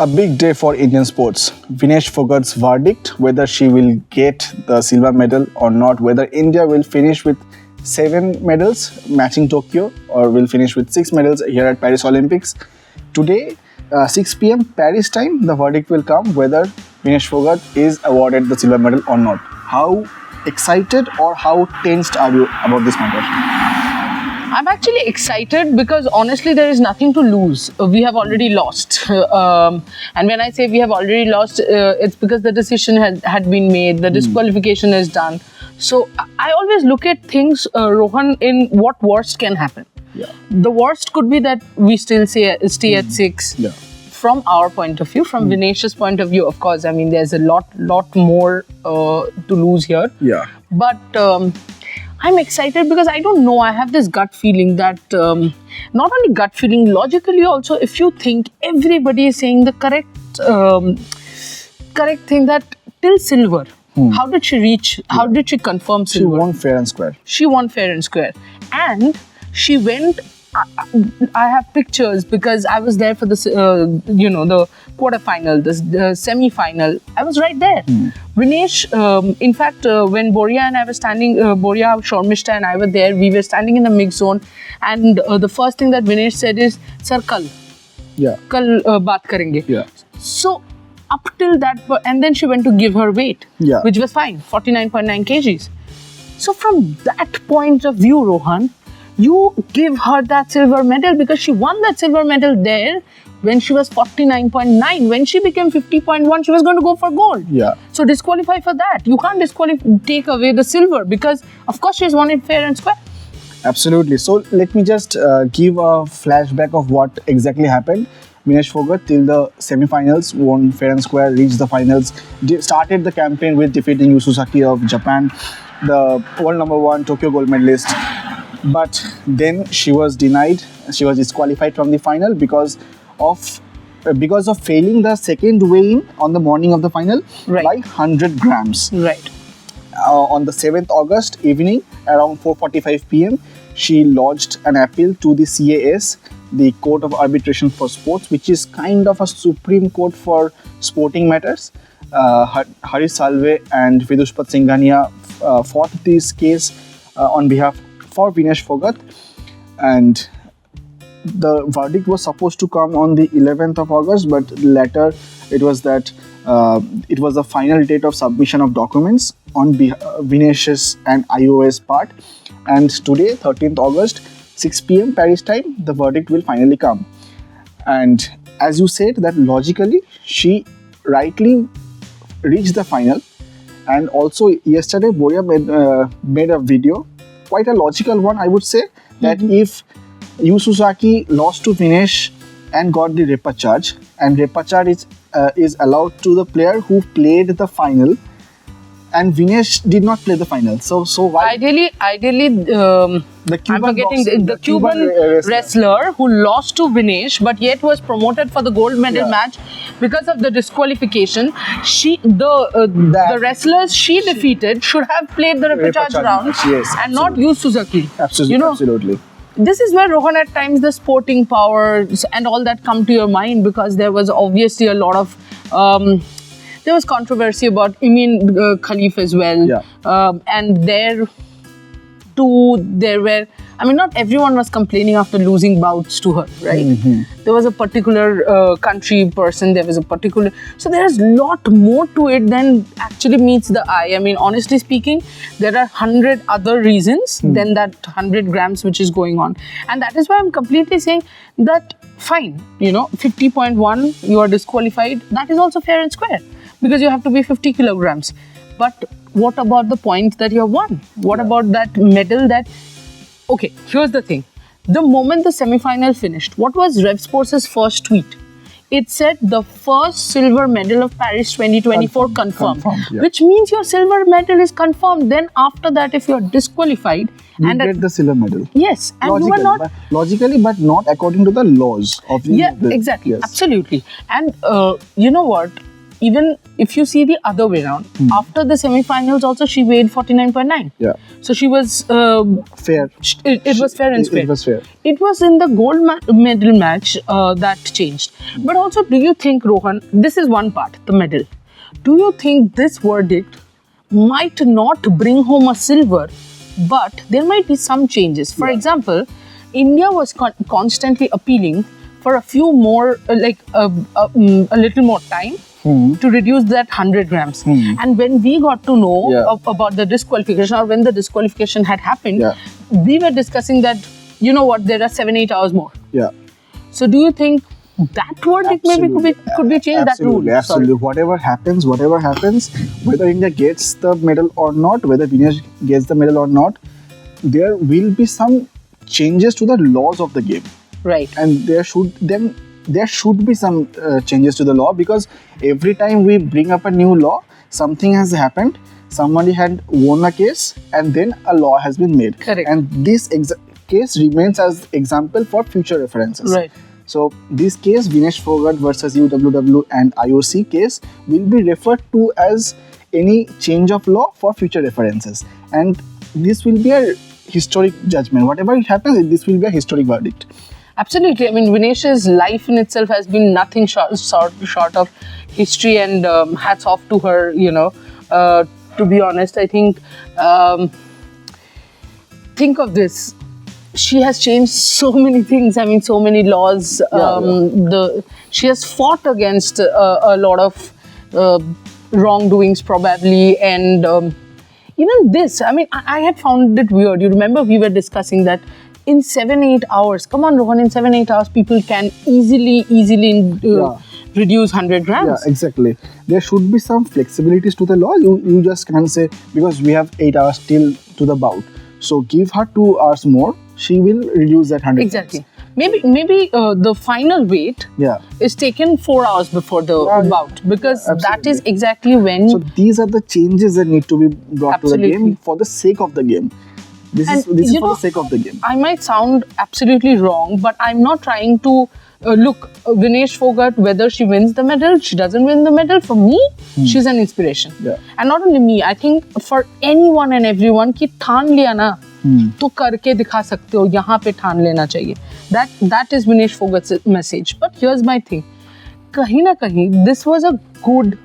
A big day for Indian sports. Vinesh Phogat's verdict, whether she will get the silver medal or not, whether India will finish with 7 medals matching Tokyo or will finish with 6 medals here at Paris Olympics. Today, 6 p.m. Paris time, the verdict will come whether Vinesh Phogat is awarded the silver medal or not. How excited or how tensed are you about this matter? I'm actually excited because honestly there is nothing to lose. We have already lost. And when I say we have already lost, it's because the decision had been made, the disqualification is done. So I always look at things, Rohan, in what worst can happen. Yeah. The worst could be that we still stay at 6. Yeah. From our point of view, from Vinesh's point of view, of course, I mean, there's a lot more to lose here. Yeah. But I'm excited because I don't know, I have this gut feeling that, not only gut feeling, logically also, if you think everybody is saying the correct thing that till silver, how did she reach, how did she confirm silver? She won fair and square. She won fair and square. And she went, I have pictures because I was there for the, the quarterfinal, the semi-final. I was right there. Vinesh, in fact, when Boria and I were standing, Boria, Shormishta and I were there, we were standing in the mix zone. And the first thing that Vinesh said is, Sir, kal baat karenge. Yeah. So, up till that, and then she went to give her weight, which was fine, 49.9 kgs. So, from that point of view, Rohan, you give her that silver medal because she won that silver medal there when she was 49.9. When she became 50.1, she was going to go for gold. Yeah. So disqualify for that. You can't take away the silver because, of course, she's won it fair and square. Absolutely. So let me just give a flashback of what exactly happened. Vinesh Phogat till the semi-finals, won fair and square, reached the finals, started the campaign with defeating Yu Sasaki of Japan, the world number 1 Tokyo gold medalist. But then she was denied. She was disqualified from the final because of failing the second weigh-in on the morning of the final by 100 grams. Right. On the 7th August evening, around 4:45 p.m., she lodged an appeal to the CAS, the Court of Arbitration for Sports, which is kind of a Supreme Court for sporting matters. Harish Salve and Vidushpat Singhania fought this case on behalf for Vinesh Phogat, and the verdict was supposed to come on the 11th of August, but later it was that it was the final date of submission of documents on Vinesh's and IOA's part, and today, 13th August, 6 p.m. Paris time, the verdict will finally come. And as you said, that logically she rightly reached the final, and also yesterday Boria made a video, quite a logical one, I would say, that if Yu Sasaki lost to Vinesh and got the repechage, and repechage is allowed to the player who played the final, and Vinesh did not play the final. So why? Ideally, The Cuban wrestler who lost to Vinesh, but yet was promoted for the gold medal match because of the disqualification. The wrestlers she defeated should have played the repechage rounds and not Yu Sasaki. Absolutely. Absolutely. This is where, Rohan, at times the sporting powers and all that come to your mind, because there was obviously a lot of there was controversy about Emin Khalif as well. Yeah. And there were, I mean, not everyone was complaining after losing bouts to her, right? There was a particular country person, there was a particular, so there's a lot more to it than actually meets the eye. I mean, honestly speaking, there are 100 other reasons than that 100 grams which is going on. And that is why I'm completely saying that, fine, 50.1, you are disqualified, that is also fair and square, because you have to be 50 kilograms. But what about the point that you have won? What about that medal that... Okay, here's the thing. The moment the semi-final finished, what was Rev Sports' first tweet? It said the first silver medal of Paris 2024 confirmed. Which means your silver medal is confirmed. Then after that, if you're disqualified... You get the silver medal. Yes. And you are not... Logically, but not according to the laws of the... Yeah, exactly. Yes. Absolutely. And you know what? even if you see the other way around, after the semi-finals also she weighed 49.9. Yeah. So she was Fair. it was fair and square. It was fair. It was in the gold medal match that changed. But also, do you think, Rohan, this is one part, the medal. Do you think this verdict might not bring home a silver, but there might be some changes? For example, India was constantly appealing for a few more, a little more time to reduce that 100 grams. And when we got to know about the disqualification, or when the disqualification had happened, we were discussing that, you know what, there are 7-8 hours more. Yeah. So do you think that verdict maybe could be changed? Absolutely, that rule? absolutely. Sorry. Whatever happens, whether India gets the medal or not, whether Vinesh gets the medal or not, there will be some changes to the laws of the game. Right. And there should be some changes to the law, because every time we bring up a new law, something has happened, somebody had won a case, and then a law has been made. Correct. And this case remains as example for future references. Right. So this case, Vinesh Fogart versus UWW and IOC case, will be referred to as any change of law for future references. And this will be a historic judgment. Whatever it happens, this will be a historic verdict. Absolutely. I mean, Vinesh's life in itself has been nothing short of history, and hats off to her, you know. To be honest, I think of this. She has changed so many things. I mean, so many laws. She has fought against a lot of wrongdoings, probably, and even this. I mean, I had found it weird. You remember we were discussing that in 7-8 hours. Come on, Rohan. In 7-8 hours, people can easily reduce 100 grams. Yeah, exactly. There should be some flexibilities to the law. You just can't say, because we have 8 hours till to the bout, so give her 2 hours more, she will reduce that 100 Exactly. grams. Maybe the final weight is taken 4 hours before the bout, because that is exactly when. So these are the changes that need to be brought to the game for the sake of the game. This is for the sake of the game. I might sound absolutely wrong, but I'm not trying to look, Vinesh Fogart, whether she wins the medal, she doesn't win the medal, for me, she's an inspiration. Yeah. And not only me, I think for anyone and everyone, कि ठान लिया ना, तो करके दिखा सकते हो, यहाँ पे ठान लेना चाहिए. That is Vinesh Fogart's message. But here's my thing. कहीं ना कहीं, this was a good,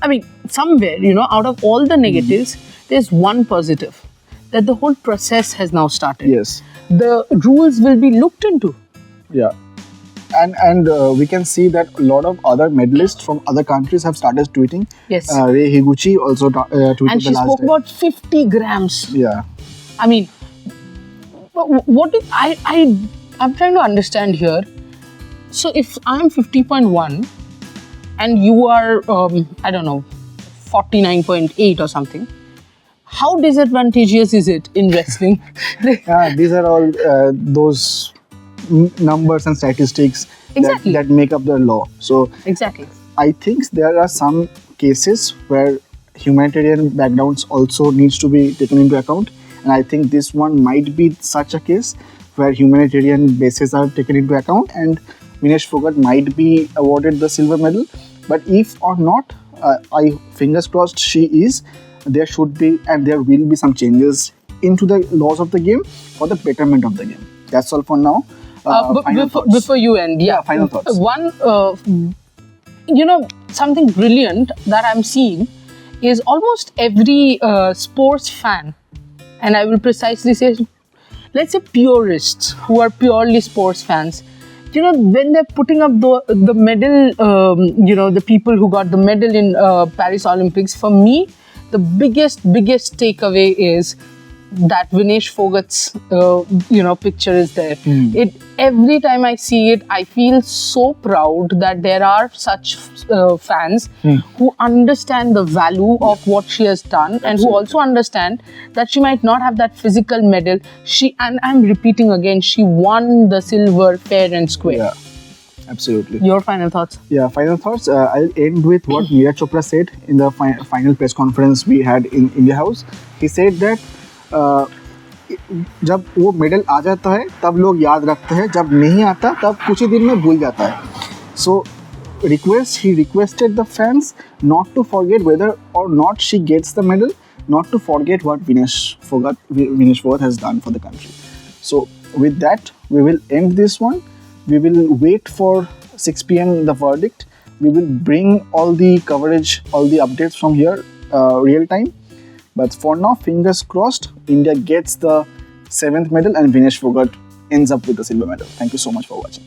I mean, somewhere, you know, out of all the negatives, there's one positive. That the whole process has now started. Yes. The rules will be looked into. Yeah. And we can see that a lot of other medalists from other countries have started tweeting. Yes. Rei Higuchi also tweeted and she spoke about 50 grams. Yeah. I mean, what is, I'm trying to understand here. So if I'm 50.1 and you are, I don't know, 49.8 or something, how disadvantageous is it in wrestling? These are all those numbers and statistics that make up the law. So exactly, I think there are some cases where humanitarian backgrounds also needs to be taken into account, and I think this one might be such a case where humanitarian bases are taken into account, and Vinesh Fogart might be awarded the silver medal. But if or not, I fingers crossed she is. There should be and there will be some changes into the laws of the game for the betterment of the game. That's all for now. Before you end, final thoughts. One, something brilliant that I'm seeing is almost every sports fan, and I will precisely say, let's say purists who are purely sports fans, you know, when they're putting up the medal, the people who got the medal in Paris Olympics, for me, the biggest takeaway is that Vinesh Fogart's, picture is there. Every time I see it, I feel so proud that there are such fans who understand the value of what she has done. And who also understand that she might not have that physical medal. And I'm repeating again, she won the silver fair and square. Yeah. Absolutely. Your final thoughts? Yeah, final thoughts. I'll end with what Neeraj Chopra said in the final press conference we had in India House. He said that जब वो medal आ जाता है तब लोग याद रखते हैं, जब नहीं आता तब कुछ ही दिन में भूल जाता है. So request, he requested the fans not to forget whether or not she gets the medal, not to forget what Vinesh Phogat has done for the country. So with that, we will end this one. We will wait for 6 p.m. the verdict. We will bring all the coverage, all the updates from here, real time. But for now, fingers crossed, India gets the 7th medal and Vinesh Phogat ends up with the silver medal. Thank you so much for watching.